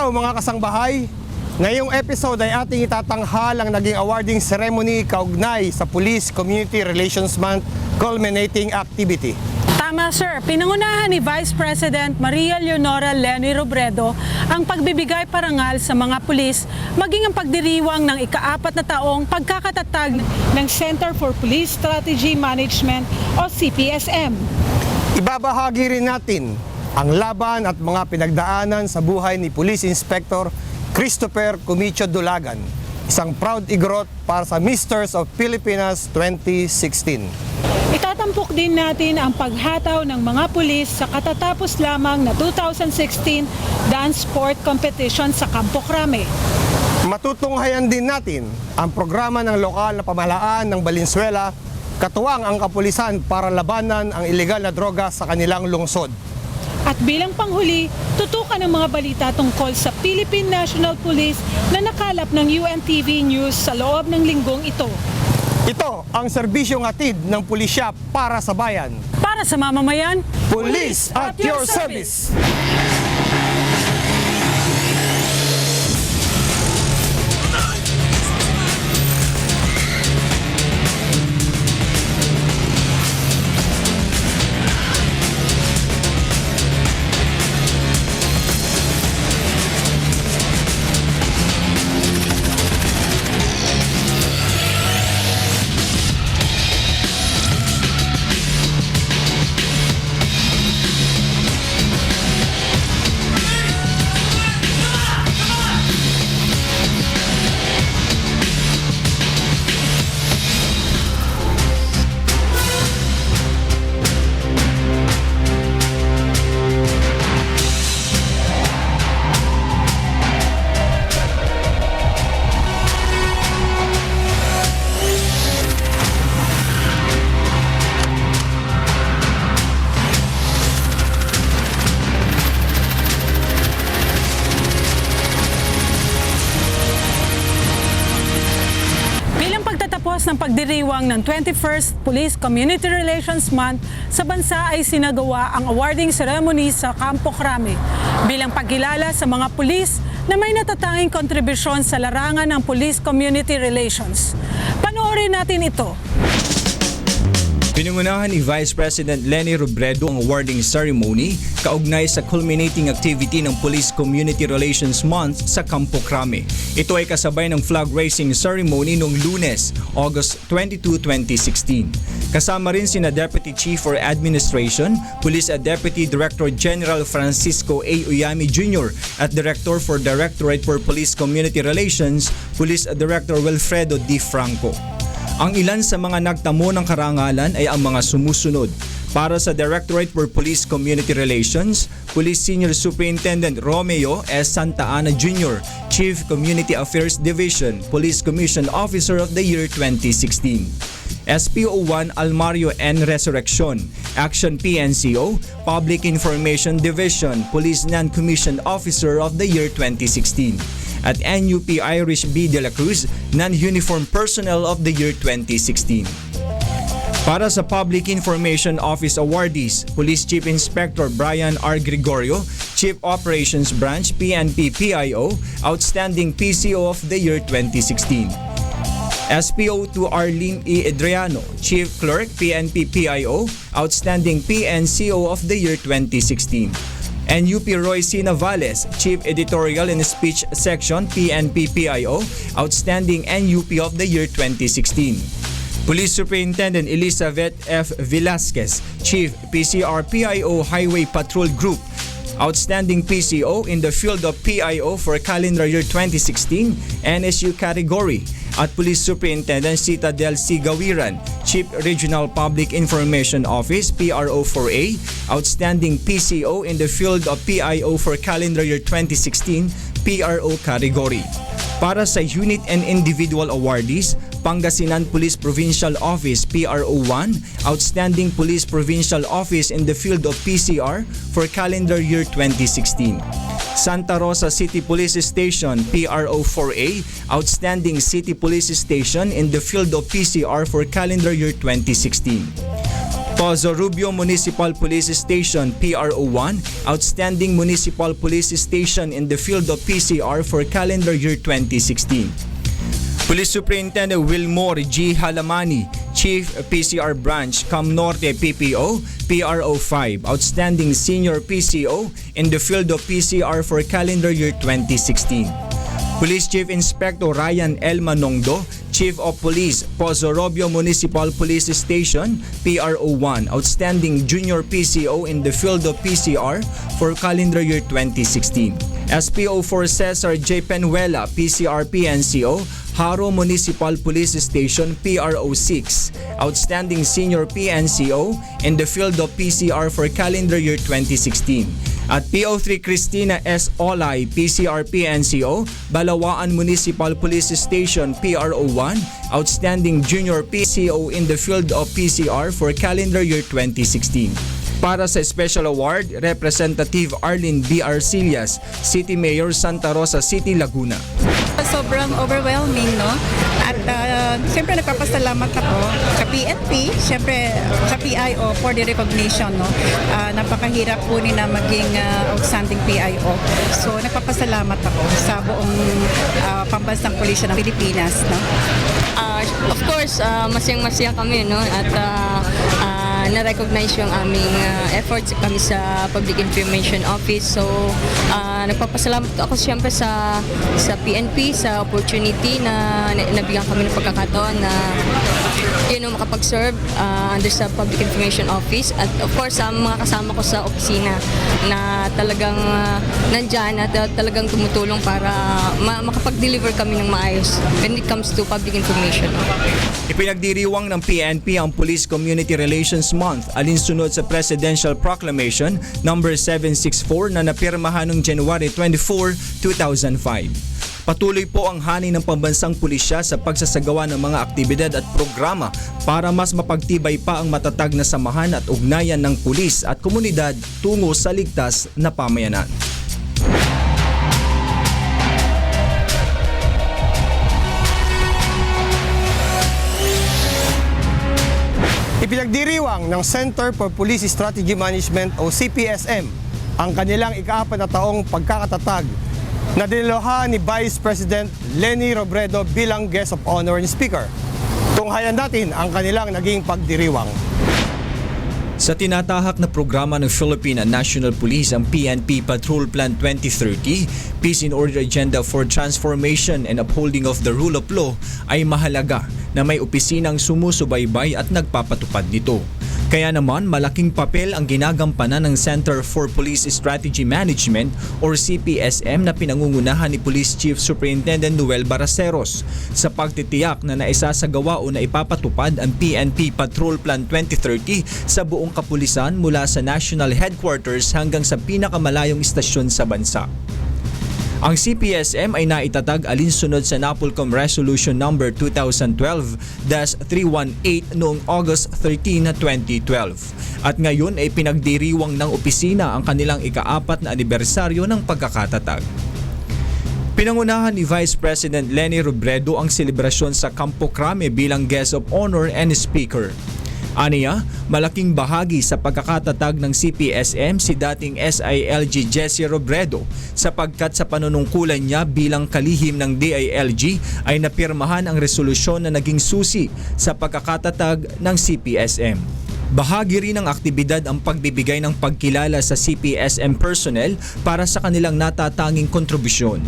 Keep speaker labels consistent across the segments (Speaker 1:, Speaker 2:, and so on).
Speaker 1: Hello mga kasangbahay! Ngayong episode ay ating itatanghal ang naging awarding ceremony kaugnay sa Police Community Relations Month culminating activity.
Speaker 2: Tama sir, pinangunahan ni Vice President Maria Leonora Leni Robredo ang pagbibigay parangal sa mga pulis maging ang pagdiriwang ng ika-4 na taong pagkakatatag ng Center for Police Strategy Management o CPSM.
Speaker 1: Ibabahagi rin natin ang laban at mga pinagdaanan sa buhay ni Police Inspector Christopher Cumicio Dulagan, isang proud igrot para sa Misters of Pilipinas 2016.
Speaker 2: Itatampok din natin ang paghataw ng mga pulis sa katatapos lamang na 2016 dance sport competition sa Campo Crame.
Speaker 1: Matutunghayan din natin ang programa ng lokal na pamahalaan ng Valenzuela, katuwang ang kapulisan para labanan ang ilegal na droga sa kanilang lungsod.
Speaker 2: At bilang panghuli, tutukan ang mga balita tungkol sa Philippine National Police na nakalap ng UNTV News sa loob ng linggong ito.
Speaker 1: Ito ang serbisyong hatid ng pulisya para sa bayan.
Speaker 2: Para sa mamamayan,
Speaker 1: Police at your service!
Speaker 2: ng pagdiriwang ng 21st Police Community Relations Month sa bansa ay sinagawa ang awarding ceremony sa Campo Crame bilang pagkilala sa mga pulis na may natatanging kontribusyon sa larangan ng Police Community Relations. Panoorin natin ito.
Speaker 3: Pinangunahan ni Vice President Leni Robredo ang awarding ceremony kaugnay sa culminating activity ng Police Community Relations Month sa Campo Crame. Ito ay kasabay ng flag raising ceremony noong Lunes, August 22, 2016. Kasama rin sina Deputy Chief for Administration, Police Deputy Director General Francisco A. Uyami Jr. at Director for Directorate for Police Community Relations, Police Director Wilfredo D. Franco. Ang ilan sa mga nagtamo ng karangalan ay ang mga sumusunod. Para sa Directorate for Police Community Relations, Police Senior Superintendent Romeo S. Santa Ana Jr., Chief Community Affairs Division, Police Commission Officer of the Year 2016. SPO1 Almario N. Resurrection, Action PNCO, Public Information Division, Police Non-Commissioned Officer of the Year 2016. At NUP Irish B. De La Cruz, Non-Uniform Personnel of the Year 2016. Para sa Public Information Office awardees, Police Chief Inspector Brian R. Gregorio, Chief Operations Branch PNP PIO, Outstanding PCO of the Year 2016. SPO2 Arlene E. Adriano, Chief Clerk PNP PIO, Outstanding PNCO of the Year 2016. NUP Roy C. Navales, Chief Editorial and Speech Section PNP PIO, Outstanding NUP of the Year 2016. Police Superintendent Elizabeth F. Velasquez, Chief PCR PIO Highway Patrol Group, Outstanding PCO in the field of PIO for calendar year 2016 NSU category. At Police Superintendent Sita Del C. Gawiran, Chief Regional Public Information Office PRO4A, Outstanding PCO in the field of PIO for calendar year 2016 PRO category. Para sa unit and individual awardees, Pangasinan Police Provincial Office PRO1, Outstanding Police Provincial Office in the field of PCR for calendar year 2016. Santa Rosa City Police Station PRO4A, Outstanding City Police Station in the field of PCR for calendar year 2016. Pozo Rubio Municipal Police Station PRO1, Outstanding Municipal Police Station in the field of PCR for calendar year 2016. Police Superintendent Wilmore G. Halamani, Chief PCR Branch, Cam Norte PPO, PRO5, Outstanding Senior PCO in the field of PCR for calendar year 2016. Police Chief Inspector Ryan L. Manongdo, Chief of Police, Pozo Rubio Municipal Police Station, PRO1, Outstanding Junior PCO in the field of PCR for calendar year 2016. SPO4 Cesar J. Penuela, PCR PNCO, Haro Municipal Police Station, PRO6, Outstanding Senior PNCO in the field of PCR for calendar year 2016. At PO3 Cristina S. Olay, PCR PNCO, Balawaan Municipal Police Station, PRO1, Outstanding Junior PCO in the field of PCR for calendar year 2016. Para sa Special Award, Representative Arlene B. Arcillas, City Mayor, Santa Rosa City, Laguna.
Speaker 4: Sobrang overwhelming, no? At siyempre nagpapasalamat ako sa PNP, siyempre sa PIO for the recognition, no? Napakahirap po nila maging outstanding PIO. So nagpapasalamat ako sa buong pambansang pulisya ng Pilipinas, no?
Speaker 5: Of course, masayang-masaya kami, no? At na-recognize yung aming efforts kami sa Public Information Office. So, nagpapasalamat ako siyempre sa PNP sa opportunity na nabigyan kami ng pagkakataon na makapag-serve under sa Public Information Office. At of course, sa mga kasama ko sa opisina na talagang nandyan at talagang tumutulong para makapag-deliver kami ng maayos when it comes to public information.
Speaker 3: Ipinagdiriwang ng PNP ang Police Community Relations Month alinsunod sa Presidential Proclamation number 764 na napirmahan noong January 24, 2005. Patuloy po ang hani ng pambansang pulisya sa pagsasagawa ng mga aktibidad at programa para mas mapagtibay pa ang matatag na samahan at ugnayan ng pulis at komunidad tungo sa ligtas na pamayanan.
Speaker 1: Ipinagdiriwang ng Center for Police Strategy Management o CPSM ang kanilang ika-4 na taong pagkakatatag na diniluhan ni Vice President Leni Robredo bilang Guest of Honor and Speaker. Tunghayan natin ang kanilang naging pagdiriwang.
Speaker 3: Sa tinatahak na programa ng Philippine National Police ang PNP Patrol Plan 2030, Peace and Order Agenda for Transformation and Upholding of the Rule of Law ay mahalaga na may opisinang sumusubaybay at nagpapatupad nito. Kaya naman malaking papel ang ginagampanan ng Center for Police Strategy Management or CPSM na pinangungunahan ni Police Chief Superintendent Noel Baraceros sa pagtitiyak na naisasagawa o naipapatupad ang PNP Patrol Plan 2030 sa buong kapulisan mula sa National Headquarters hanggang sa pinakamalayong istasyon sa bansa. Ang CPSM ay naitatag alinsunod sa NAPOLCOM Resolution number 2012-318 noong August 13, 2012. At ngayon ay pinagdiriwang ng opisina ang kanilang ika-4 na anibersaryo ng pagkakatatag. Pinangunahan ni Vice President Leni Robredo ang selebrasyon sa Campo Crame bilang Guest of Honor and Speaker. Aniya, malaking bahagi sa pagkakatatag ng CPSM si dating SILG Jesse Robredo sapagkat sa panunungkulan niya bilang kalihim ng DILG ay napirmahan ang resolusyon na naging susi sa pagkakatatag ng CPSM. Bahagi rin ng aktibidad ang pagbibigay ng pagkilala sa CPSM personnel para sa kanilang natatanging kontribusyon.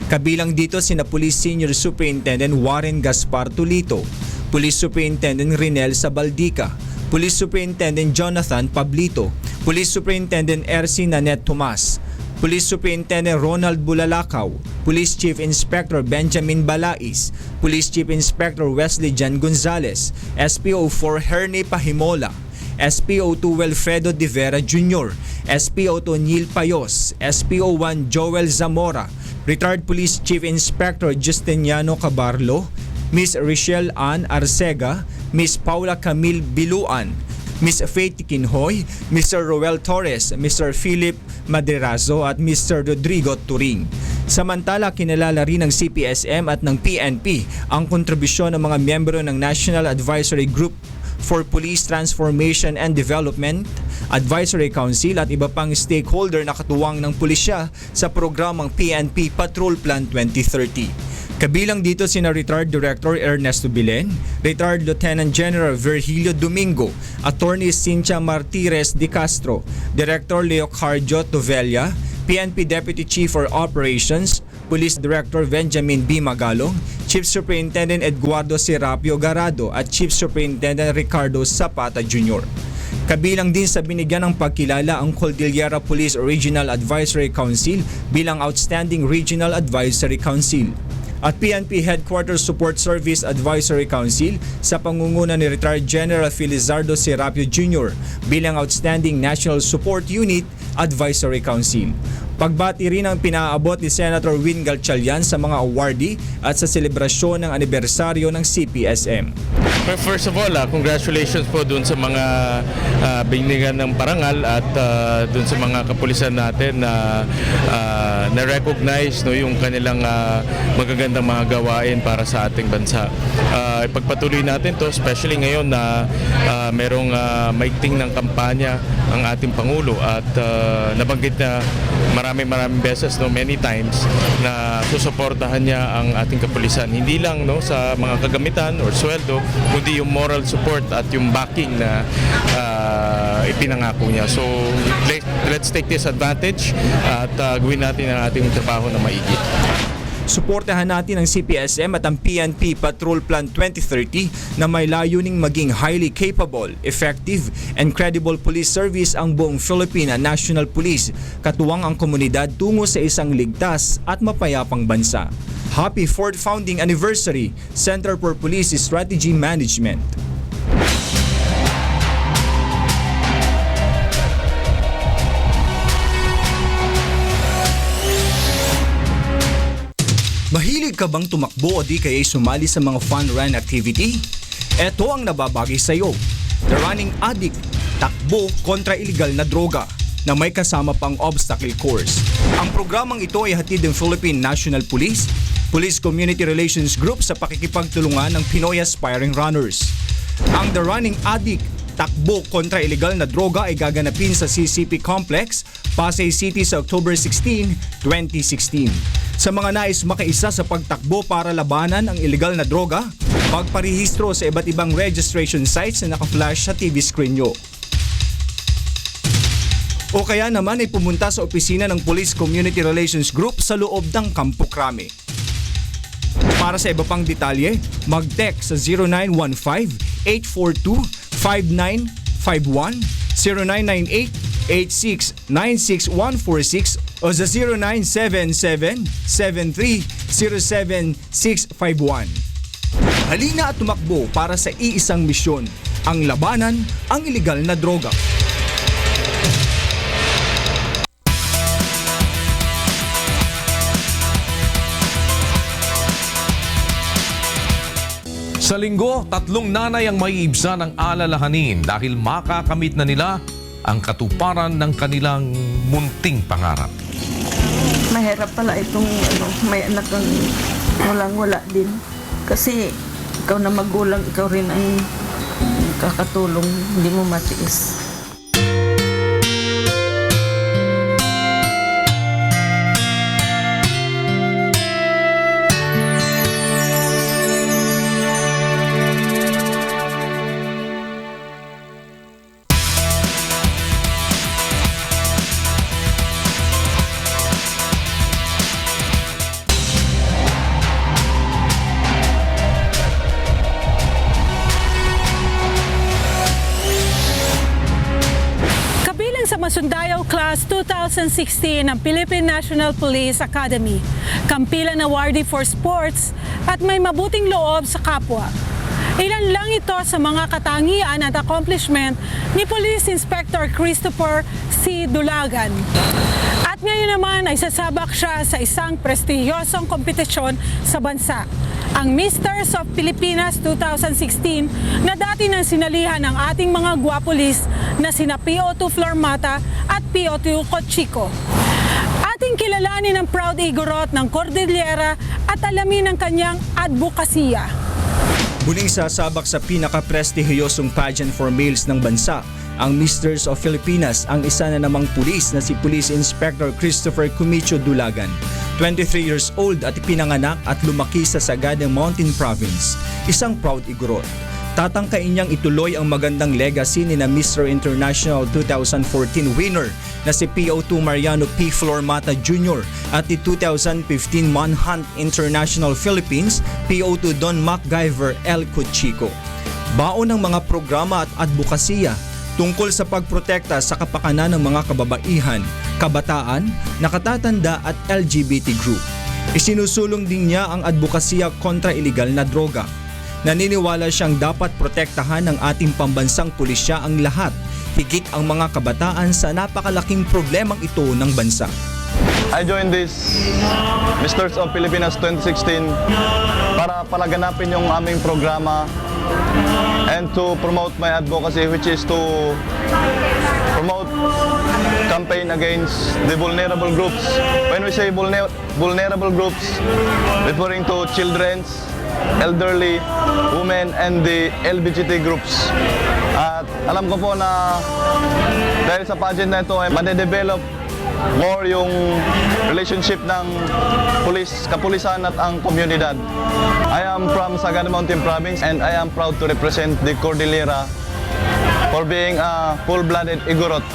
Speaker 3: Kabilang dito sina Police Senior Superintendent Warren Gaspar Tulito, Police Superintendent Rinel Sabaldica, Police Superintendent Jonathan Pablito, Police Superintendent Erci Nanette Tomas, Police Superintendent Ronald Bulalakaw, Police Chief Inspector Benjamin Balais, Police Chief Inspector Wesley Jan Gonzales, SPO4 Herne Pahimola, SPO2 Wilfredo De Vera Jr., SPO2 Neil Payos, SPO1 Joel Zamora, Retired Police Chief Inspector Justiniano Cabarlo, Miss Richelle Ann Arcega, Miss Paula Camille Biluan, Miss Faith Kinhoy, Mr. Roel Torres, Mr. Philip Maderazo at Mr. Rodrigo Turing. Samantala, kinalala rin ng CPSM at ng PNP ang kontribusyon ng mga miyembro ng National Advisory Group for Police Transformation and Development Advisory Council at iba pang stakeholder na katuwang ng pulisya sa programang PNP Patrol Plan 2030. Kabilang dito sina Retired Director Ernesto Bilen, Retired Lieutenant General Virgilio Domingo, Attorney Cynthia Martires de Castro, Director Leocardio Tovella, PNP Deputy Chief for Operations, Police Director Benjamin B. Magalong, Chief Superintendent Eduardo Serapio Garado at Chief Superintendent Ricardo Zapata Jr. Kabilang din sa binigyan ng pagkilala ang Cordillera Police Regional Advisory Council bilang Outstanding Regional Advisory Council at PNP Headquarters Support Service Advisory Council sa pangunguna ni Retired General Felizardo Serapio Jr. bilang Outstanding National Support Unit Advisory Council. Pagbati rin ang pinaabot ni Senator Win Gatchalian sa mga awardee at sa selebrasyon ng anibersaryo ng CPSM.
Speaker 6: Well, first of all, congratulations po dun sa mga binigyan ng parangal at dun sa mga kapulisan natin na na-recognize yung kanilang magagandang mga gawain para sa ating bansa. Ipagpatuloy natin to, especially ngayon na merong maigting ng kampanya ang ating Pangulo at nabanggit na maraming beses, many times na susuportahan niya ang ating kapulisan. Hindi lang sa mga kagamitan or sweldo, kundi yung moral support at yung backing na ipinangako niya. So let's take this advantage at gawin natin ang ating trabaho na maigi.
Speaker 3: Suportahan natin ang CPSM at ang PNP Patrol Plan 2030 na may layuning maging highly capable, effective, and credible police service ang buong Philippine National Police, katuwang ang komunidad tungo sa isang ligtas at mapayapang bansa. Happy 4th Founding Anniversary, Center for Police Strategy Management. Mahilig ka bang tumakbo o di kaya sumali sa mga fun run activity? Ito ang nababagay sa iyo. The Running Addict, takbo kontra iligal na droga na may kasama pang obstacle course. Ang programang ito ay hatid ng Philippine National Police, Police Community Relations Group sa pakikipagtulungan ng Pinoy Aspiring Runners. Ang The Running Addict, takbo kontra iligal na droga ay gaganapin sa CCP Complex, Pasay City sa October 16, 2016. Sa mga nais makaisa sa pagtakbo para labanan ang iligal na droga, magparehistro sa iba't ibang registration sites na naka-flash sa TV screen nyo. O kaya naman ay pumunta sa opisina ng Police Community Relations Group sa loob ng Campo Crame. Para sa iba pang detalye, mag-text sa 0915-842-5951, 0998-8696-146 o sa 0977-7307-651. Halina at tumakbo para sa iisang misyon, ang labanan ang iligal na droga.
Speaker 7: Sa linggo, 3 nanay ang maiibsa ng alalahanin dahil makakamit na nila ang katuparan ng kanilang munting pangarap.
Speaker 8: Mahirap pala itong may anak kang walang-wala din. Kasi ikaw na magulang, ikaw rin ang kakatulong, hindi mo matiis.
Speaker 2: Masundayaw Class 2016 ng Philippine National Police Academy, kampilan awardee for sports at may mabuting loob sa kapwa. Ilan lang ito sa mga katangian at accomplishment ni Police Inspector Christopher C. Dulagan. At ngayon naman ay sasabak siya sa isang prestihiyosong kompetisyon sa bansa, ang Misters of Pilipinas 2016 na dati nang sinalihan ng ating mga gwapolis na sina PO2 Flormata at PO2 Cochico. Ating kilalanin ang proud igorot ng Cordillera at alamin ang kanyang advokasya.
Speaker 3: Muling sasabak sa pinaka-prestihiyosong pageant for males ng bansa, ang Misters of Filipinas, ang isa na namang pulis na si Police Inspector Christopher Cumicio Dulagan. 23 years old at ipinanganak at lumaki sa Sagada Mountain Province, isang proud Igorot. Tatangkain niyang ituloy ang magandang legacy ni na Mr. International 2014 winner na si PO2 Mariano P. Flormata Jr. at ni 2015 Manhunt International Philippines PO2 Don MacGyver L. Cuchico. Baon ng mga programa at advokasya tungkol sa pagprotekta sa kapakanan ng mga kababaihan, kabataan, nakatatanda at LGBT group. Isinusulong din niya ang advokasya kontra iligal na droga. Naniniwala siyang dapat protektahan ng ating pambansang pulisya ang lahat, higit ang mga kabataan sa napakalaking problemang ito ng bansa.
Speaker 9: I joined this Misters of Filipinas 2016 para palaganapin yung aming programa and to promote my advocacy, which is to promote campaign against the vulnerable groups. When we say vulnerable groups, referring to children's, elderly, women, and the LGBT groups. At alam ko po na dahil sa pageant na ito ay madedevelop more yung relationship ng kapulisan at ang komunidad. I am from Sagada Mountain Province and I am proud to represent the Cordillera for being a full-blooded Igorot.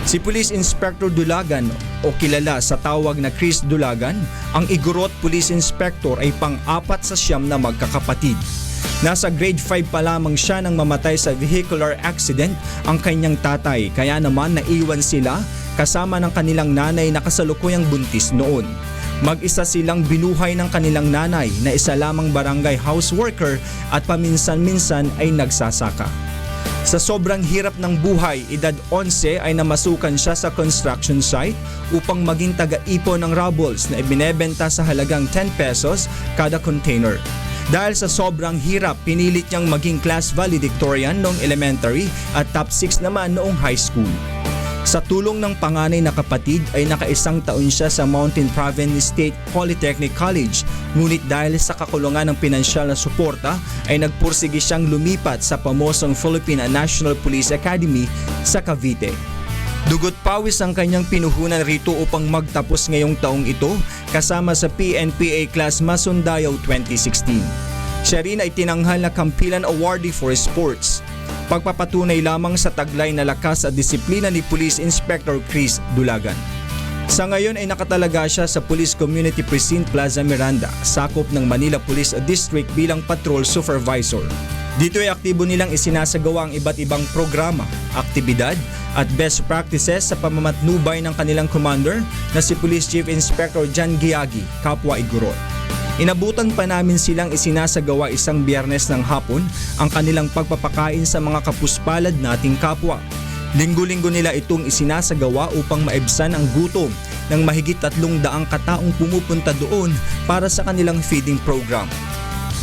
Speaker 3: Si Police Inspector Dulagan o kilala sa tawag na Chris Dulagan, ang Igorot Police Inspector ay pang-apat sa 9 na magkakapatid. Nasa grade 5 pa lamang siya nang mamatay sa vehicular accident ang kanyang tatay, kaya naman naiwan sila kasama ng kanilang nanay na kasalukuyang buntis noon. Mag-isa silang binuhay ng kanilang nanay na isa lamang barangay houseworker at paminsan-minsan ay nagsasaka. Sa sobrang hirap ng buhay, edad 11 ay namasukan siya sa construction site upang maging taga-ipon ng rubbles na ibinebenta sa halagang 10 pesos kada container. Dahil sa sobrang hirap, pinilit niyang maging class valedictorian noong elementary at top 6 naman noong high school. Sa tulong ng panganay na kapatid ay nakaisang taon siya sa Mountain Province State Polytechnic College, ngunit dahil sa kakulangan ng pinansyal na suporta ay nagpursige siyang lumipat sa pamosong Philippine National Police Academy sa Cavite. Dugot pawis ang kanyang pinuhunan rito upang magtapos ngayong taong ito kasama sa PNPA Class Masundayaw 2016. Siya rin ay tinanghal na Kampilan Awardee for Sports. Pagpapatunay lamang sa taglay na lakas at disiplina ni Police Inspector Chris Dulagan. Sa ngayon ay nakatalaga siya sa Police Community Precinct Plaza Miranda, sakop ng Manila Police District bilang patrol supervisor. Dito ay aktibo nilang isinasagawa ang iba't ibang programa, aktibidad at best practices sa pamamatnubay ng kanilang commander na si Police Chief Inspector John Giagi, kapwa Igorot. Inabutan pa namin silang isinasagawa isang Biyernes ng hapon ang kanilang pagpapakain sa mga kapuspalad nating kapwa. Linggo-linggo nila itong isinasagawa upang maibsan ang gutom ng mahigit 300 kataong pumupunta doon para sa kanilang feeding program.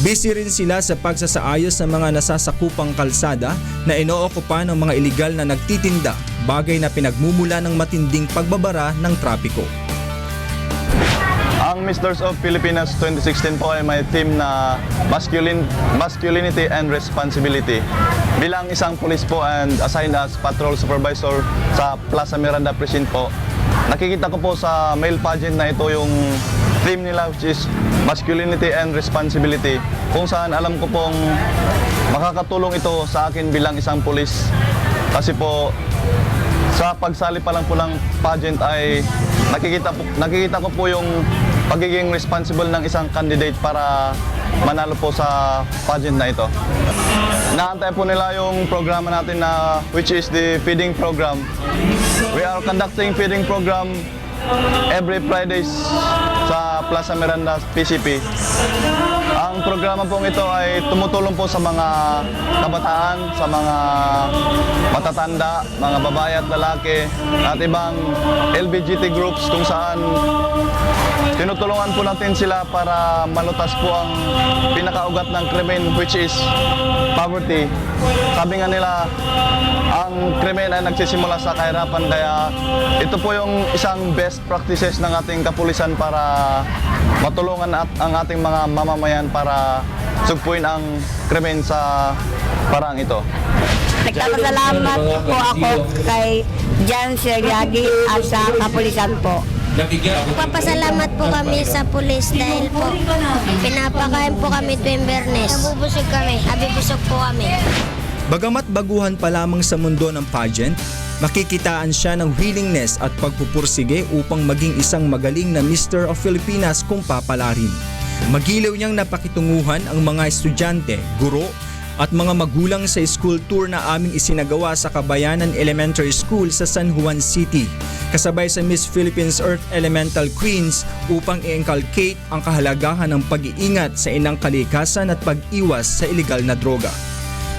Speaker 3: Busy rin sila sa pagsasaayos ng mga nasasakupang kalsada na inookupa ng mga iligal na nagtitinda, bagay na pinagmumula ng matinding pagbabara ng trapiko.
Speaker 9: Ang Misters of Filipinas 2016 po ay may theme na masculinity and responsibility. Bilang isang police po and assigned as patrol supervisor sa Plaza Miranda Precinct po, nakikita ko po sa male pageant na ito yung theme nila, which is masculinity and responsibility, kung saan alam ko pong makakatulong ito sa akin bilang isang police. Kasi po sa pagsali pa lang po ng pageant ay nakikita ko po yung pagiging responsible ng isang candidate para manalo po sa pageant na ito. Inaantay po nila yung programa natin na which is the feeding program. We are conducting feeding program every Fridays sa Plaza Miranda PCP. Ang programa pong ito ay tumutulong po sa mga kabataan, sa mga matatanda, mga babae at lalaki at ibang LGBT groups kung saan tinutulungan po natin sila para malutas po ang pinakaugat ng krimen, which is poverty. sabi nga nila, ang krimen ay nagsisimula sa kahirapan, kaya ito po yung isang best practices ng ating kapulisan para matulungan ang ating mga mamamayan para sugpuin ang krimen sa paraang ito.
Speaker 10: Nagpapasalamat po ako kay Jan Sirgagi at sa kapulisan po.
Speaker 11: Papasalamat po kami sa pulis dahil po pinapakain po kami tuwing Bernes. Nabubusog kami, abibusog po kami.
Speaker 3: Bagamat baguhan pa lamang sa mundo ng pageant, makikitaan siya ng willingness at pagpupursige upang maging isang magaling na Mr. of Filipinas kung papalarin. Magilaw niyang napakitunguhan ang mga estudyante, guro, at mga magulang sa school tour na aming isinagawa sa Kabayanan Elementary School sa San Juan City, kasabay sa Miss Philippines Earth Elemental Queens upang i-inculcate ang kahalagahan ng pag-iingat sa inang kalikasan at pag-iwas sa iligal na droga.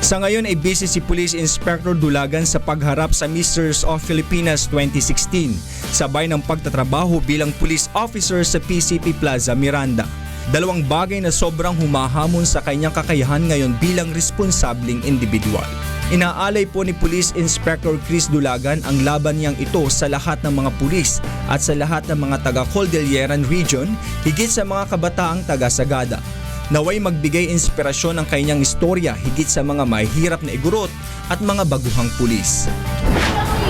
Speaker 3: Sa ngayon ay busy si Police Inspector Dulagan sa pagharap sa Misters of Filipinas 2016, sabay ng pagtatrabaho bilang police officer sa PCP Plaza Miranda. Dalawang bagay na sobrang humahamon sa kanyang kakayahan ngayon bilang responsabling individual. Inaalay po ni Police Inspector Chris Dulagan ang laban niyang ito sa lahat ng mga pulis at sa lahat ng mga taga-Cordilleran Region, higit sa mga kabataang taga-Sagada. Naway magbigay inspirasyon ang kanyang istorya higit sa mga mahihirap na igurot at mga baguhang pulis.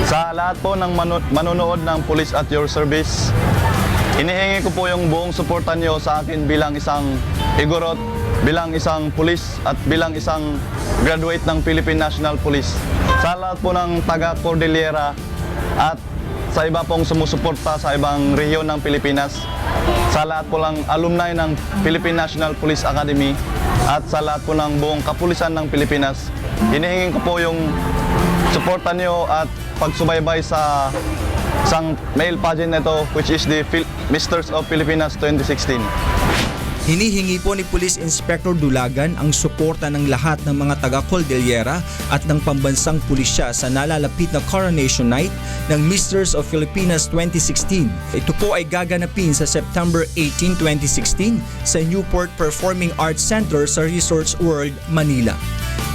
Speaker 9: Sa lahat po ng manonood ng Police at Your Service, inihingi ko po yung buong suporta niyo sa akin bilang isang igorot, bilang isang pulis at bilang isang graduate ng Philippine National Police. Sa lahat po ng taga-Cordillera at sa iba pong sumusuporta sa ibang rehiyon ng Pilipinas, sa lahat po ng alumni ng Philippine National Police Academy at sa lahat po ng buong kapulisan ng Pilipinas, hinihingi ko po yung suporta niyo at pagsubaybay sa isang male pageant nito, which is the Misters of Filipinas 2016.
Speaker 3: Hinihingi po ni Police Inspector Dulagan ang suporta ng lahat ng mga taga-Cordillera at ng pambansang pulisya sa nalalapit na Coronation Night ng Misters of Filipinas 2016. Ito po ay gaganapin sa September 18, 2016 sa Newport Performing Arts Center sa Resorts World, Manila.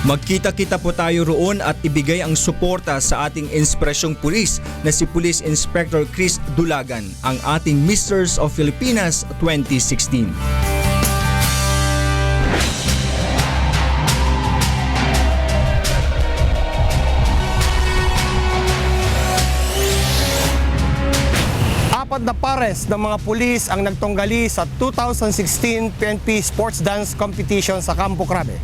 Speaker 3: Magkita-kita po tayo roon at ibigay ang suporta sa ating inspirasyong pulis na si Police Inspector Chris Dulagan, ang ating Misters of Filipinas 2016.
Speaker 1: Apat na pares ng mga pulis ang nagtunggali sa 2016 PNP Sports Dance Competition sa Campo Crame.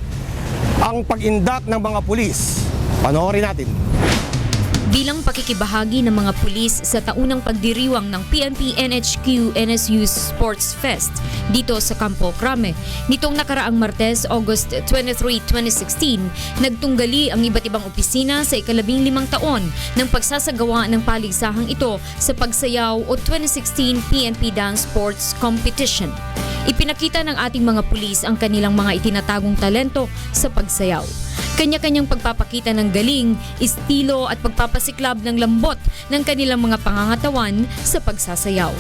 Speaker 1: Ang pag-indak ng mga pulis, panoorin natin.
Speaker 12: Bilang pakikibahagi ng mga pulis sa taunang pagdiriwang ng PNP NHQ NSU Sports Fest dito sa Campo Crame, nitong nakaraang Martes, August 23, 2016, nagtunggali ang iba't ibang opisina sa ika-15 taon ng pagsasagawa ng paligsahang ito sa pagsayaw o 2016 PNP Dance Sports Competition. Ipinakita ng ating mga pulis ang kanilang mga itinatagong talento sa pagsayaw. Kanya-kanyang pagpapakita ng galing, estilo at pagpapasiklab ng lambot ng kanilang mga pangangatawan sa pagsasayaw.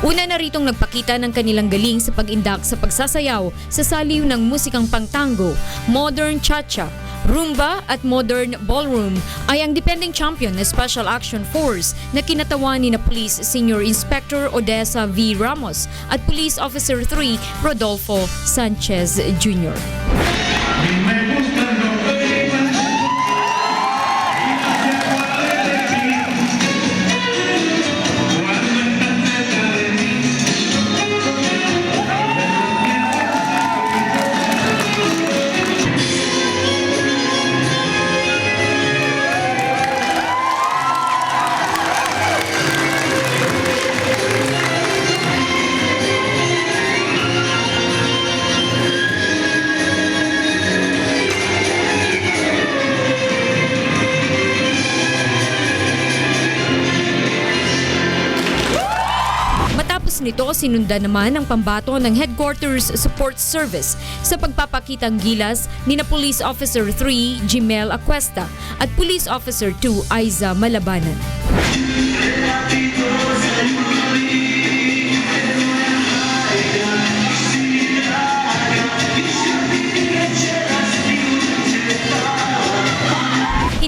Speaker 12: Una na ritong nagpakita ng kanilang galing sa pag-indak sa pagsasayaw sa saliw ng musikang pangtango, modern cha-cha, rumba at modern ballroom ay ang depending champion na Special Action Force na kinatawan ni na Police Senior Inspector Odessa V. Ramos at Police Officer 3 Rodolfo Sanchez Jr. Nito sinundan naman ang pambato ng Headquarters Support Service sa pagpapakitang gilas ni na Police Officer 3 Jimel Aquesta at Police Officer 2 Aiza Malabanan.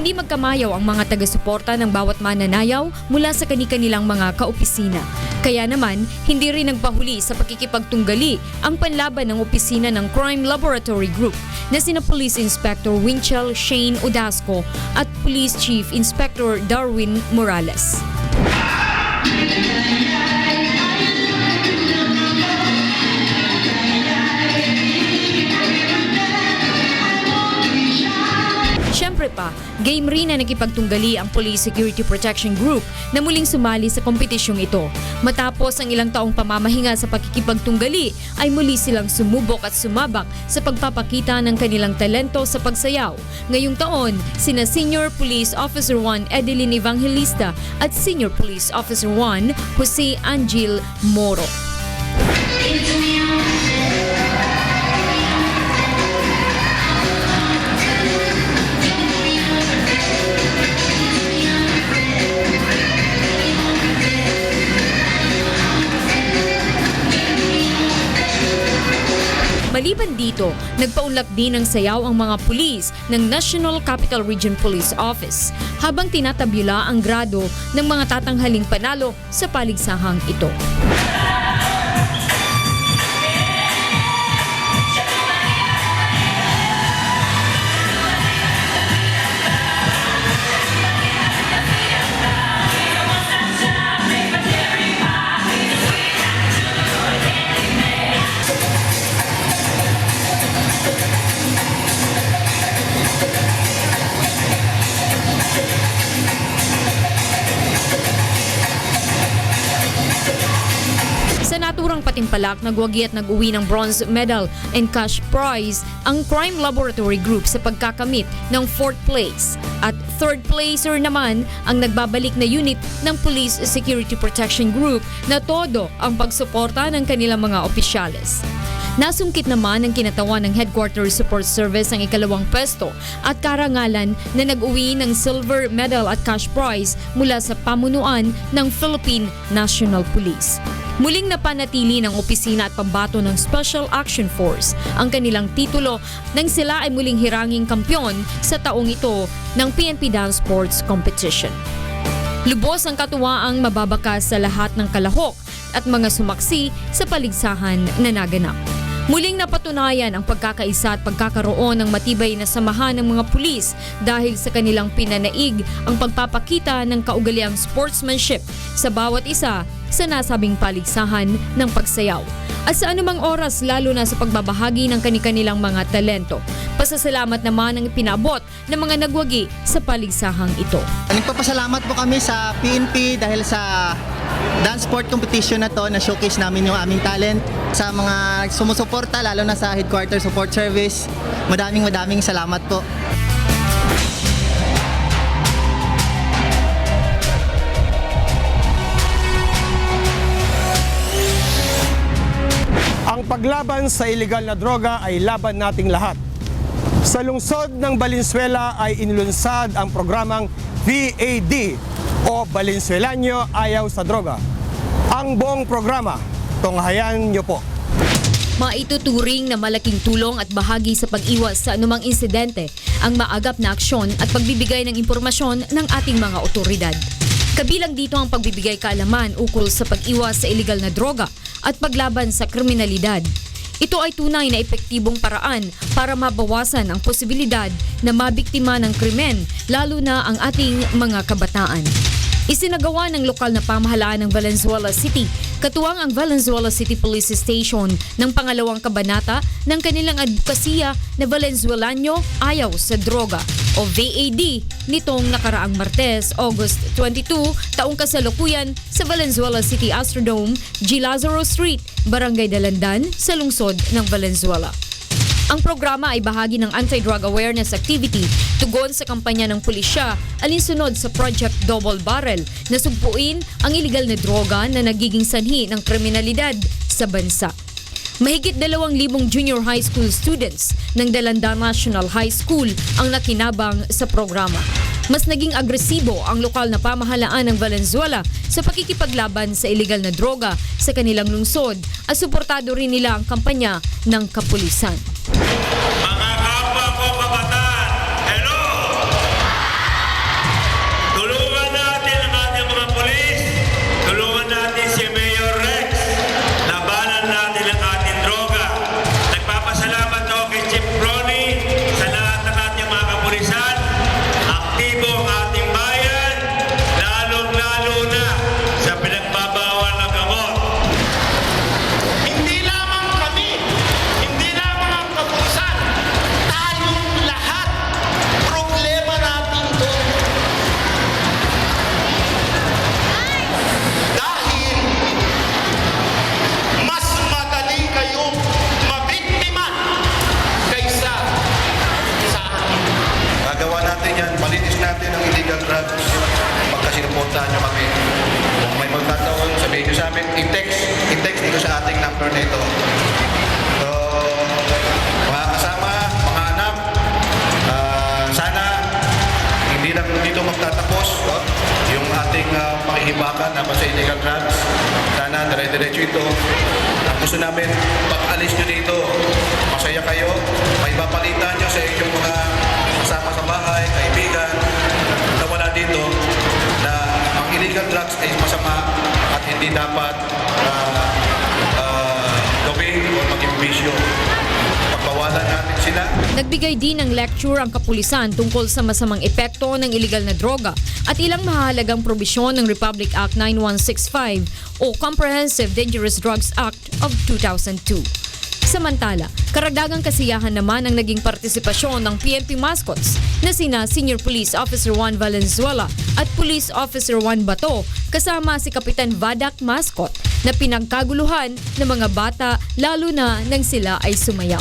Speaker 12: Hindi magkamayaw ang mga taga-suporta ng bawat mananayaw mula sa kani-kanilang mga kaopisina. Kaya naman, hindi rin nagpahuli sa pakikipagtunggali ang panlaban ng opisina ng Crime Laboratory Group na sina Police Inspector Winchell Shane Odasco at Police Chief Inspector Darwin Morales. Siyempre pa, game rin na nakipagtunggali ang Police Security Protection Group na muling sumali sa kompetisyong ito. Matapos ang ilang taong pamamahinga sa pakikipagtunggali, ay muli silang sumubok at sumabak sa pagpapakita ng kanilang talento sa pagsayaw. Ngayong taon, sina Senior Police Officer 1 Edeline Evangelista at Senior Police Officer 1 Jose Angel Moro. Maliban dito, nagpaunlak din ng sayaw ang mga pulis ng National Capital Region Police Office habang tinatabyula ang grado ng mga tatanghaling panalo sa paligsahang ito. Sa naturang patimpalak, nagwagi at nag-uwi ng bronze medal and cash prize ang Crime Laboratory Group sa pagkakamit ng 4th place. At 3rd placer naman ang nagbabalik na unit ng Police Security Protection Group na todo ang pagsuporta ng kanilang mga opisyales. Nasungkit naman ng kinatawan ng Headquarters Support Service ang ikalawang pwesto at karangalan na nag-uwi ng silver medal at cash prize mula sa pamunuan ng Philippine National Police. Muling napanatili ng opisina at pambato ng Special Action Force ang kanilang titulo nang sila ay muling hiranging kampyon sa taong ito ng PNP Dance Sports Competition. Lubos ang katuwaang mababakas sa lahat ng kalahok at mga sumaksi sa paligsahan na naganap. Muling napatunayan ang pagkakaisa at pagkakaroon ng matibay na samahan ng mga pulis dahil sa kanilang pinanaig ang pagpapakita ng kaugaliang sportsmanship sa bawat isa sa nasabing paligsahan ng pagsayaw. At sa anumang oras, lalo na sa pagbabahagi ng kanilang mga talento. Pasasalamat naman ang pinabot ng mga nagwagi sa paligsahang ito.
Speaker 13: Nagpapasalamat po kami sa PNP dahil sa dance sport competition na to na showcase namin yung aming talent sa mga sumusuporta lalo na sa Headquarters Support Service. Maraming salamat po.
Speaker 1: Ang paglaban sa iligal na droga ay laban nating lahat. Sa lungsod ng Valenzuela ay inilunsad ang programang VAD o Valenzuelanyo Ayaw sa Droga. Ang buong programa, tunghayan niyo po.
Speaker 12: Maituturing na malaking tulong at bahagi sa pag-iwas sa anumang insidente ang maagap na aksyon at pagbibigay ng impormasyon ng ating mga otoridad. Kabilang dito ang pagbibigay kaalaman ukol sa pag-iwas sa iligal na droga at paglaban sa kriminalidad. Ito ay tunay na epektibong paraan para mabawasan ang posibilidad na mabiktima ng krimen, lalo na ang ating mga kabataan. Isinagawa ng lokal na pamahalaan ng Valenzuela City, katuwang ang Valenzuela City Police Station ng pangalawang kabanata ng kanilang advokasya na Valenzuelanyo Ayaw sa Droga o VAD nitong nakaraang Martes, August 22, taong kasalukuyan sa Valenzuela City Astrodome, G. Lazaro Street, Barangay Dalandan sa lungsod ng Valenzuela. Ang programa ay bahagi ng anti-drug awareness activity tugon sa kampanya ng pulisya alinsunod sa Project Double Barrel na sugpuin ang iligal na droga na nagiging sanhi ng kriminalidad sa bansa. Mahigit 2,000 junior high school students ng Dalandan National High School ang nakinabang sa programa. Mas naging agresibo ang lokal na pamahalaan ng Valenzuela sa pakikipaglaban sa iligal na droga sa kanilang lungsod at suportado rin nila ang kampanya ng kapulisan.
Speaker 14: Mga kapwa ko kabataan, hello! illegal drugs, pagka sinupuntahan nyo kami. Kung may magkataon, sabihin nyo sa amin, i-text dito sa ating number na ito. So, mga kasama, mga anak, sana hindi lang dito magtatapos yung ating pakihibakan na sa illegal drugs. Sana dire-diretso ito. Ang gusto namin, pag-alis nyo dito, masaya kayo, may papalitan nyo sa inyong mga kasama sa bahay, kaibigan, na wala dito, na ang illegal drugs ay masama at hindi dapat gawin o maging bisyo. Pagbawalan natin sila.
Speaker 12: Nagbigay din ng lecture ang kapulisan tungkol sa masamang epekto ng iligal na droga at ilang mahalagang probisyon ng Republic Act 9165 o Comprehensive Dangerous Drugs Act of 2002. Samantala, karagdagang kasiyahan naman ang naging partisipasyon ng PNP mascots na sina Senior Police Officer Juan Valenzuela at Police Officer Juan Bato kasama si Kapitan Vadak mascot na pinagkaguluhan ng mga bata lalo na nang sila ay sumayaw.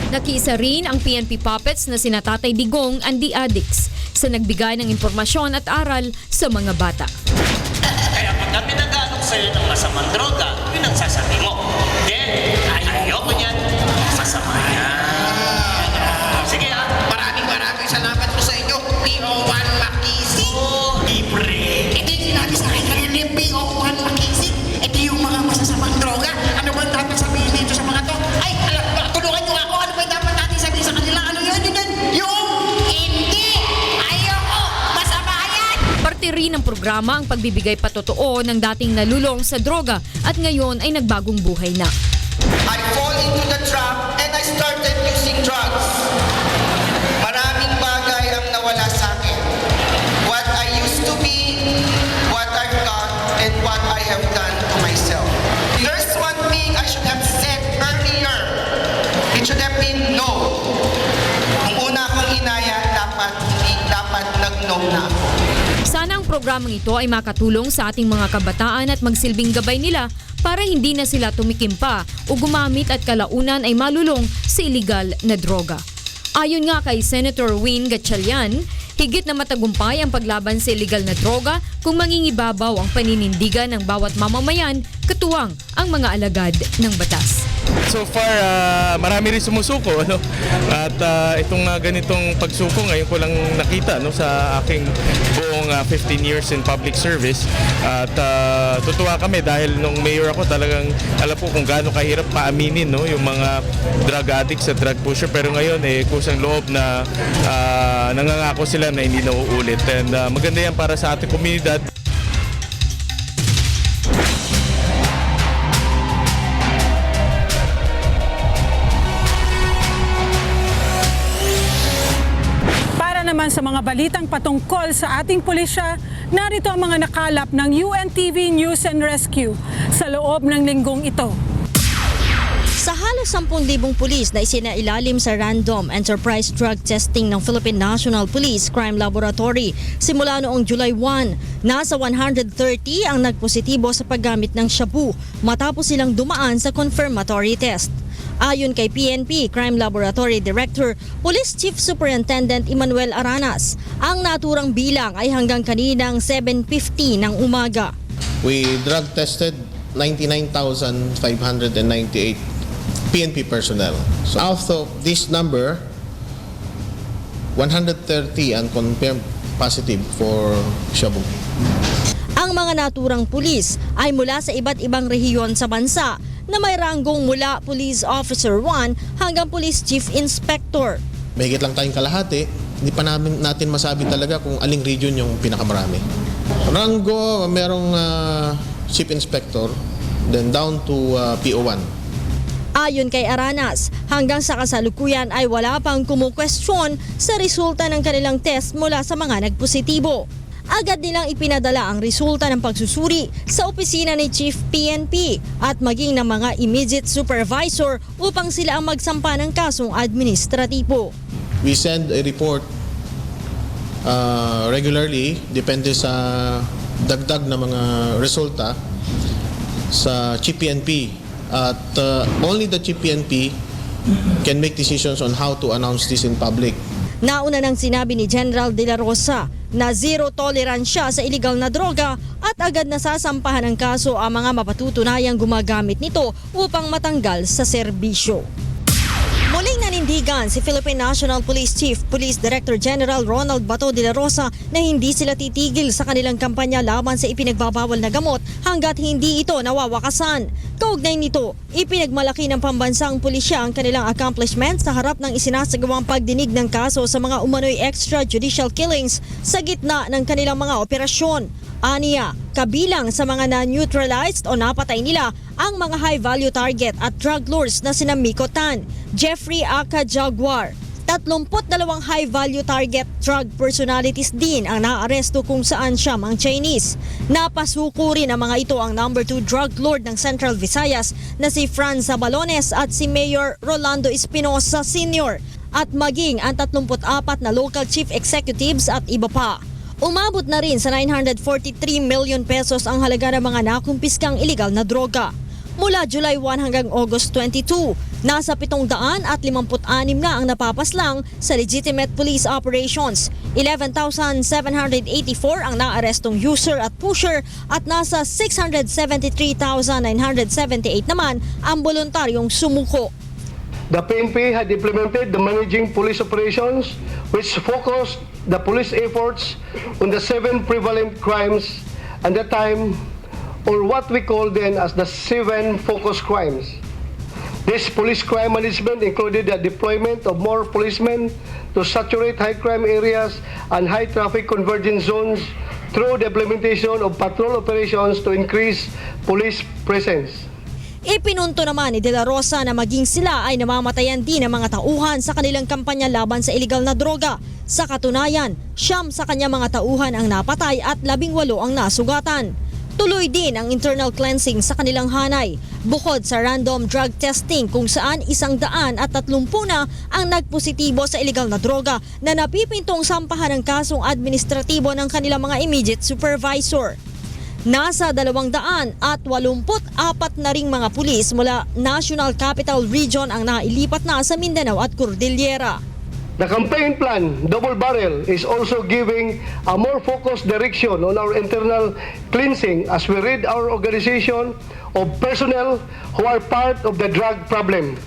Speaker 12: Nakiisa rin ang PNP puppets na sina Tatay Digong and the Addicts sa nagbigay ng impormasyon at aral sa mga bata.
Speaker 15: Kaya pag kami nag-aalok sa'yo ng masamang droga, yun ang sasabi mo. Then, ayoko niyan, masama yan. Sige maraming salamat po sa inyo, PO1 Makisig. Libre. Hindi sinabi sa akin kanina yung PO1 Makisig. Ito yung mga masasamang droga. Ano ba dapat sabihin dito sa mga to? Ay, tulungan nyo ako. Ano ba dapat natin sabihin sa kanila? Ano yun? Yung hindi. Ayoko. Masama yan.
Speaker 12: Parte rin ng programa ang pagbibigay patotoo ng dating nalulong sa droga at ngayon ay nagbagong buhay na.
Speaker 15: I fall into the trap and I started using drugs. Maraming bagay ang nawala sa akin. What I used to be, what I've done, and what I have done to myself. There's one thing I should have said earlier. It should have been no. Kung una akong inaya, dapat nag-no na ako.
Speaker 12: Sana ang programang ito ay makatulong sa ating mga kabataan at magsilbing gabay nila para hindi na sila tumikim pa o gumamit at kalaunan ay malulong sa iligal na droga. Ayon nga kay Senator Win Gatchalian, higit na matagumpay ang paglaban sa iligal na droga kung mangingibabaw ang paninindigan ng bawat mamamayan, katuwang ang mga alagad ng batas.
Speaker 6: So far, marami rin sumusuko. Ano? At itong ganitong pagsuko ngayon ko lang nakita sa aking buong 15 years in public service. At tutuwa kami dahil nung mayor ako talagang alam po kung gaano kahirap paaminin yung mga drug addicts at drug pusher. Pero ngayon kusang loob na nangangako sila na hindi na uulit. And maganda yan para sa ating komunidad.
Speaker 2: Naman sa mga balitang patungkol sa ating pulisya, narito ang mga nakalap ng UNTV News and Rescue sa loob ng linggong ito.
Speaker 16: Sa halos 10,000 pulis na isinailalim sa random enterprise drug testing ng Philippine National Police Crime Laboratory simula noong July 1, nasa 130 ang nagpositibo sa paggamit ng shabu matapos silang dumaan sa confirmatory test. Ayon kay PNP Crime Laboratory Director, Police Chief Superintendent Emmanuel Aranas, ang naturang bilang ay hanggang kaninang 7:50 ng umaga.
Speaker 17: We drug tested 99,598 PNP personnel. So out of this number, 130 unconfirmed positive for shabu.
Speaker 16: Ang mga naturang pulis ay mula sa iba't ibang rehiyon sa bansa na may ranggong mula Police Officer 1 hanggang Police Chief Inspector.
Speaker 17: Mahigit lang tayong kalahati, hindi pa natin masabi talaga kung aling region yung pinakamarami. Ranggo, merong Chief Inspector, then down to PO1.
Speaker 16: Ayon kay Aranas, hanggang sa kasalukuyan ay wala pang kumukwestiyon sa resulta ng kanilang test mula sa mga nagpositibo. Agad nilang ipinadala ang resulta ng pagsusuri sa opisina ni Chief PNP at maging ng mga immediate supervisor upang sila ang magsampa ng kasong administratibo.
Speaker 17: We send a report regularly, depende sa dagdag na mga resulta sa Chief PNP. At only the Chief PNP can make decisions on how to announce this in public.
Speaker 16: Nauna nang sinabi ni General De La Rosa na zero tolerance siya sa illegal na droga at agad na sasampahan ng kaso ang mga mapatutunayang gumagamit nito upang matanggal sa serbisyo. Muling nanindigan si Philippine National Police Chief Police Director General Ronald Bato de la Rosa na hindi sila titigil sa kanilang kampanya laban sa ipinagbabawal na gamot hanggat hindi ito nawawakasan. Kaugnay nito, ipinagmalaki ng pambansang pulisya ang kanilang accomplishment sa harap ng isinasagawang pagdinig ng kaso sa mga umano'y extrajudicial killings sa gitna ng kanilang mga operasyon. Aniya, kabilang sa mga na-neutralized o napatay nila ang mga high-value target at drug lords na sina Miko Tan, Jeffrey Aka Jaguar. 32 high-value target drug personalities din ang naaresto kung saan siyam ang Chinese. Napasuko rin ang mga ito ang number 2 drug lord ng Central Visayas na si Franz Zabalones at si Mayor Rolando Espinosa Sr. at maging ang 34 na local chief executives at iba pa. Umabot na rin sa 943 million pesos ang halaga ng mga nakumpiskang illegal na droga. Mula July 1 hanggang August 22, nasa 756 na ang napapaslang sa legitimate police operations. 11,784 ang naarestong user at pusher at nasa 673,978 naman ang voluntaryong sumuko.
Speaker 18: The PNP had implemented the managing police operations which focused the police efforts on the 7 prevalent crimes at the time, or what we call then as the 7 focus crimes. This police crime management included the deployment of more policemen to saturate high crime areas and high traffic convergence zones through the implementation of patrol operations to increase police presence.
Speaker 16: Ipinunto naman ni De La Rosa na maging sila ay namamatayan din ng mga tauhan sa kanilang kampanya laban sa illegal na droga. Sa katunayan, 9 sa kanya mga tauhan ang napatay at 18 ang nasugatan. Tuloy din ang internal cleansing sa kanilang hanay. Bukod sa random drug testing kung saan 130 na ang nagpositibo sa illegal na droga na napipintong sampahan ng kasong administratibo ng kanilang mga immediate supervisor. Nasa 284 na ring mga pulis mula National Capital Region ang nailipat na sa Mindanao at Cordillera.
Speaker 18: The campaign plan, Double Barrel, is also giving a more focused direction on our internal cleansing as we rid our organization of personnel who are part of the drug problem.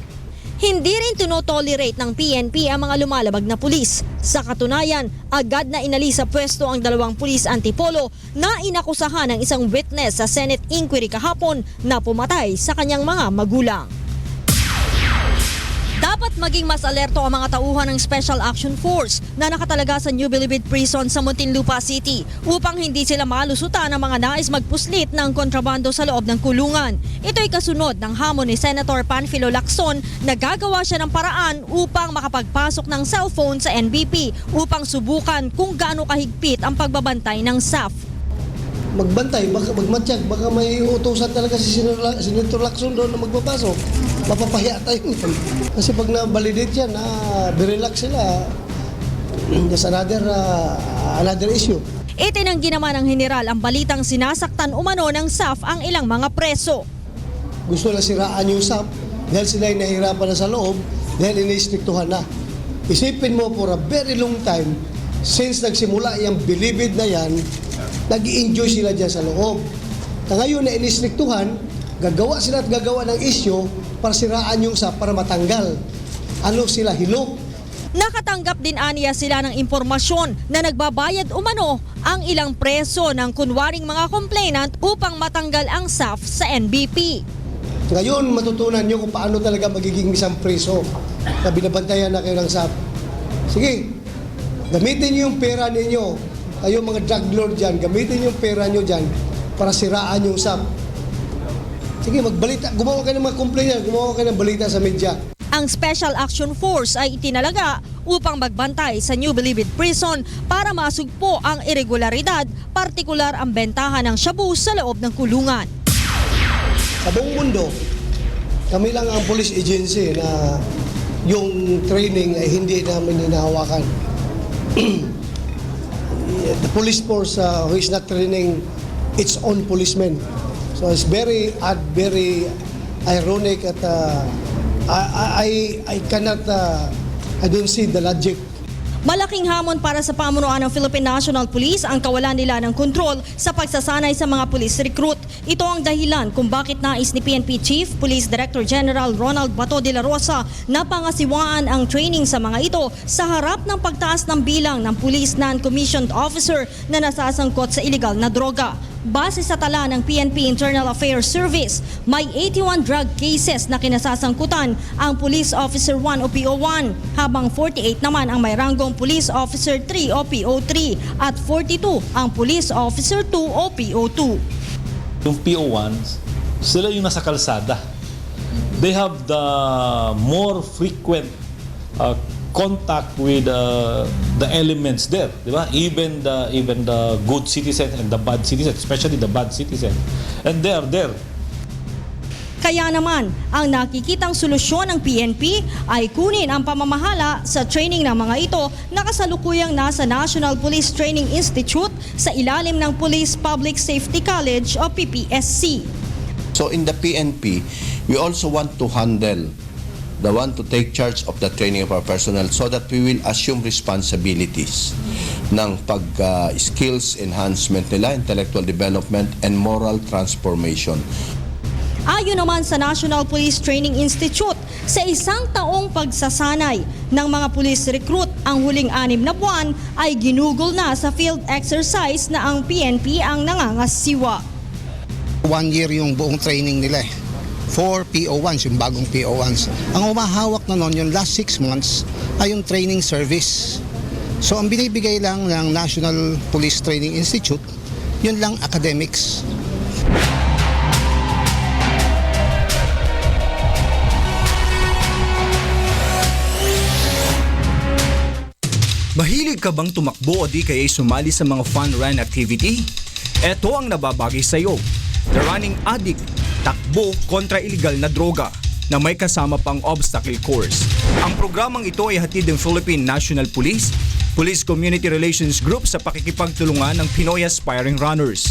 Speaker 16: Hindi rin tinotolerate ng PNP ang mga lumalabag na pulis. Sa katunayan, agad na inalis sa pwesto ang 2 pulis antipolo na inakusahan ng isang witness sa Senate inquiry kahapon na pumatay sa kanyang mga magulang. Dapat maging mas alerto ang mga tauhan ng Special Action Force na nakatalaga sa New Bilibid Prison sa Muntinlupa City upang hindi sila malusutan ng mga nais magpuslit ng kontrabando sa loob ng kulungan. Ito'y kasunod ng hamon ni Senator Panfilo Lacson na gagawa siya ng paraan upang makapagpasok ng cellphone sa NBP upang subukan kung gaano kahigpit ang pagbabantay ng SAF.
Speaker 19: Magbantay, baka magmatsyag, baka may utusan talaga si Senator Lacson doon na magpapasok. Mapapahiya tayo. Kasi pag na-validate yan, birelax sila. That's another issue.
Speaker 16: Itinanggi naman ng general ang balitang sinasaktan umano ng SAF ang ilang mga preso.
Speaker 19: Gusto na siraan yung SAF dahil sila ay nahihirapan na sa loob dahil iniistriktuhan na. Isipin mo for a very long time, since nagsimula yung bilibid na yan, nag-i-enjoy sila dyan sa loob. Ngayon na inistriktuhan, gagawa sila at gagawa ng isyo para siraan yung SAF para matanggal. Ano sila, hilo?
Speaker 16: Nakatanggap din aniya sila ng impormasyon na nagbabayad umano ang ilang preso ng kunwaring mga complainant upang matanggal ang SAF sa NBP.
Speaker 19: Ngayon, matutunan nyo kung paano talaga magiging isang preso na binabantayan na kayo ng SAF. Sige, gamitin nyo yung pera ninyo. Kayo mga drug lord dyan, gamitin yung pera nyo dyan para siraan yung SAF. sige magbalita, gumawa ka ng mga complaint, gumawa ka ng balita sa media.
Speaker 16: Ang Special Action Force ay itinalaga upang magbantay sa New Bilibid Prison para masugpo ang irregularidad, partikular ang bentahan ng shabu sa loob ng kulungan.
Speaker 19: Sa buong mundo, kami lang ang police agency na yung training ay hindi namin hinahawakan. The police force who is not training its own policemen. So it's very odd, very ironic at I cannot, I don't see the logic.
Speaker 16: Malaking hamon para sa pamunuan ng Philippine National Police ang kawalan nila ng kontrol sa pagsasanay sa mga police recruit. Ito ang dahilan kung bakit nais ni PNP Chief Police Director General Ronald Bato de la Rosa na pangasiwaan ang training sa mga ito sa harap ng pagtaas ng bilang ng police non-commissioned officer na nasasangkot sa illegal na droga. Base sa tala ng PNP Internal Affairs Service, may 81 drug cases na kinasasangkutan ang Police Officer 1 o PO1, habang 48 naman ang may ranggong Police Officer 3 o PO3 at 42 ang Police Officer 2 o PO2.
Speaker 20: Yung PO1s, sila yung nasa kalsada. They have the more frequent contact with the elements there, di ba? Even the good citizen and the bad citizen, especially the bad citizen, and they are there.
Speaker 16: Kaya naman, ang nakikitang solusyon ng PNP ay kunin ang pamamahala sa training ng mga ito na kasalukuyang nasa National Police Training Institute sa ilalim ng Police Public Safety College o PPSC.
Speaker 21: So in the PNP, we also want to handle the one to take charge of the training of our personnel so that we will assume responsibilities ng skills enhancement nila, intellectual development, and moral transformation.
Speaker 16: Ayon naman sa National Police Training Institute, sa isang taong pagsasanay ng mga police recruit, ang huling 6 na buwan ay ginugol na sa field exercise na ang PNP ang nangangasiwa.
Speaker 22: 1 year yung buong training nila eh. 4 PO1s, yung bagong PO1s. Ang umahawak na noon, yung last 6 months, ay yung training service. So ang binibigay lang ng National Police Training Institute, yun lang academics.
Speaker 3: Mahilig ka bang tumakbo o di kaya sumali sa mga fun run activity? Ito ang nababagay sa iyo. The Running Addict, takbo kontra iligal na droga na may kasama pang obstacle course. Ang programang ito ay hatid ng Philippine National Police, Police Community Relations Group sa pakikipagtulungan ng Pinoy Aspiring Runners.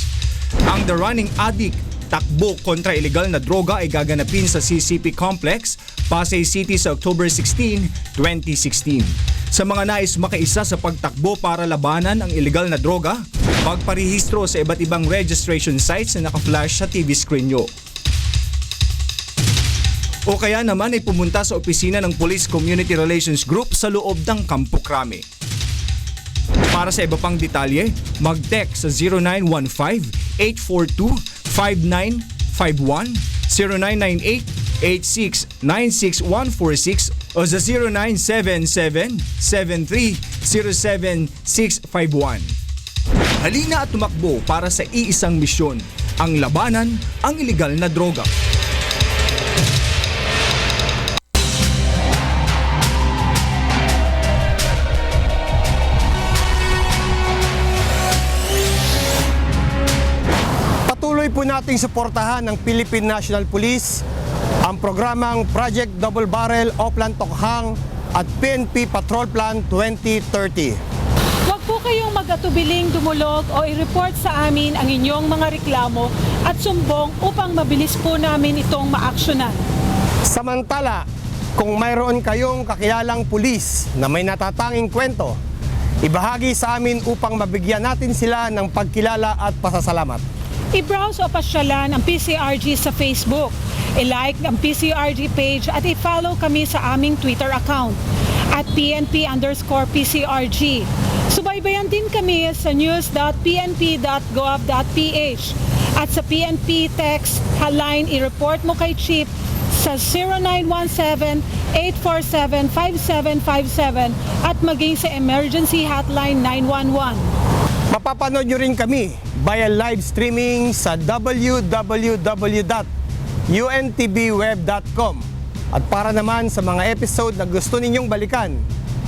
Speaker 3: Ang The Running Addict, takbo kontra iligal na droga ay gaganapin sa CCP Complex, Pasay City sa October 16, 2016. Sa mga nais makaisa sa pagtakbo para labanan ang iligal na droga, magparehistro sa iba't ibang registration sites na naka-flash sa TV screen nyo. O kaya naman ay pumunta sa opisina ng Police Community Relations Group sa loob ng Campo Crame. Para sa iba pang detalye, mag-text sa 0915-842-5951, 0998-86-96146 o sa 0977-7307-651. Halina at tumakbo para sa iisang misyon, ang labanan ang iligal na droga.
Speaker 1: Patuloy po nating suportahan ng Philippine National Police ang programang Project Double Barrel Oplan Tokhang at PNP Patrol Plan 2030.
Speaker 2: Huwag po kayong mag-atubiling dumulog o i-report sa amin ang inyong mga reklamo at sumbong upang mabilis po namin itong maaksyonan.
Speaker 1: Samantala, kung mayroon kayong kakilalang pulis na may natatanging kwento, ibahagi sa amin upang mabigyan natin sila ng pagkilala at pasasalamat.
Speaker 2: I-browse o pasyalan ang PCRG sa Facebook, i-like ang PCRG page at i-follow kami sa aming Twitter account at PNP_PCRG. Subaybayan din kami sa news.pnp.gov.ph at sa PNP text hotline i-report mo kay Chief sa 0917-847-5757 at maging sa emergency hotline 911.
Speaker 1: Mapapanood nyo rin kami via live streaming sa www.pnp.gov.ph untbweb.com. At para naman sa mga episode na gusto ninyong balikan,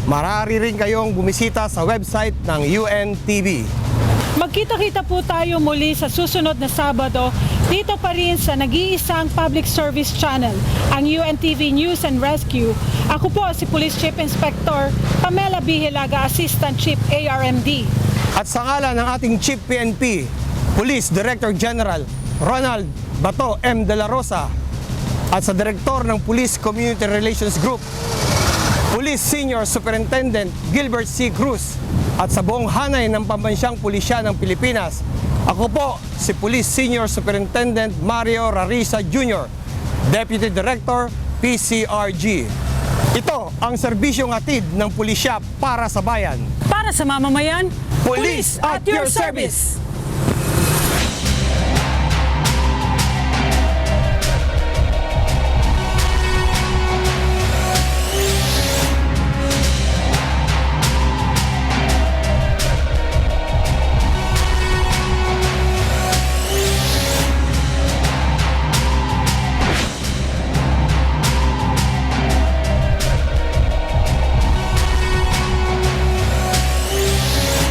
Speaker 1: maaari rin kayong bumisita sa website ng UNTV.
Speaker 2: Magkita-kita po tayo muli sa susunod na Sabado dito pa rin sa nag-iisang public service channel, ang UNTV News and Rescue. Ako po si Police Chief Inspector Pamela B. Hilaga, Assistant Chief ARMD.
Speaker 1: At sa ngalan ng ating Chief PNP, Police Director General Ronald Bato M. De La Rosa, at sa Direktor ng Police Community Relations Group, Police Senior Superintendent Gilbert C. Cruz, at sa buong hanay ng Pambansyang Pulisya ng Pilipinas, ako po si Police Senior Superintendent Mario Rarisa Jr., Deputy Director, PCRG. Ito ang serbisyong hatid ng pulisya para sa bayan.
Speaker 2: Para sa mamamayan,
Speaker 1: Police at your service!